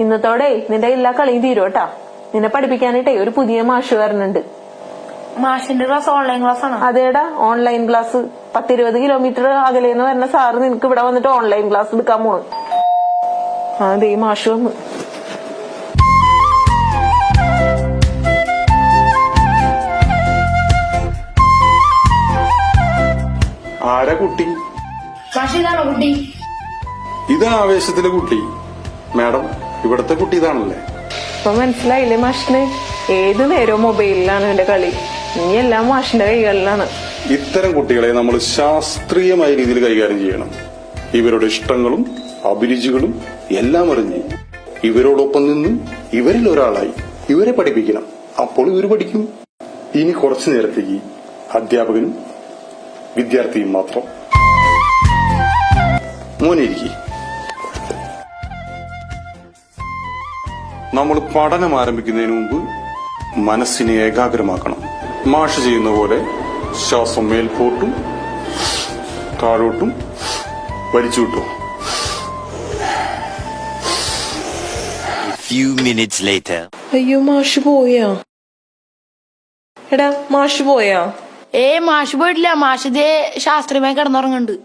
ഇന്നത്തോടെ നിന്റെ എല്ലാ കളിയും തീരുവട്ടാ. നിന്നെ പഠിപ്പിക്കാനായിട്ടേ ഒരു പുതിയ മാഷ് വരണുണ്ട്. മാഷിന്റെ ക്ലാസ് ഓൺലൈൻ ക്ലാസ് ആണ്? അതേടാ, ഓൺലൈൻ ക്ലാസ്. 10-20 കിലോമീറ്റർ അകലേന്ന് വരുന്ന സാറ് നിനക്ക് ഇവിടെ വന്നിട്ട് ഓൺലൈൻ ക്ലാസ് എടുക്കാൻ പോണു. അതേ മാഷ് വന്നു. ആരാ കുട്ടി? മാഷിതാണോ കുട്ടി? ഇതാ ആവേശത്തിലെ കുട്ടി. മാഡം, ഇവിടത്തെ കുട്ടി ഇതാണല്ലേ? ഇപ്പൊ മനസ്സിലായില്ലേ മാഷിന്? ഏത് നേരവും മൊബൈലിലാണ് എന്റെ കളി. ഇനി എല്ലാം മാഷിന്റെ കൈകളിലാണ്. ഇത്തരം കുട്ടികളെ നമ്മൾ ശാസ്ത്രീയമായ രീതിയിൽ കൈകാര്യം ചെയ്യണം. ഇവരുടെ ഇഷ്ടങ്ങളും അഭിരുചികളും എല്ലാം അറിഞ്ഞ് ഇവരോടൊപ്പം നിന്നും ഇവരിൽ ഒരാളായി ഇവരെ പഠിപ്പിക്കണം. അപ്പോൾ ഇവർ പഠിക്കും. ഇനി കുറച്ചു നേരത്തേക്ക് അധ്യാപകനും വിദ്യാർത്ഥിയും മാത്രം. മോനിരിക്കെ. നമ്മൾ പഠനം ആരംഭിക്കുന്നതിന് മുമ്പ് മനസ്സിനെ ഏകാഗ്രമാക്കണം. മാഷ് ചെയ്യുന്ന പോലെ ശ്വാസം മേൽപോട്ടും താഴോട്ടും വലിച്ചുവിട്ടു. അയ്യോ, മാഷ് പോയാ? എടാ, മാഷ് പോയാ? മാഷ് പോയിട്ടില്ല. മാഷിതേ ശാസ്ത്രീയമായി കിടന്നുറങ്ങുന്നുണ്ട്.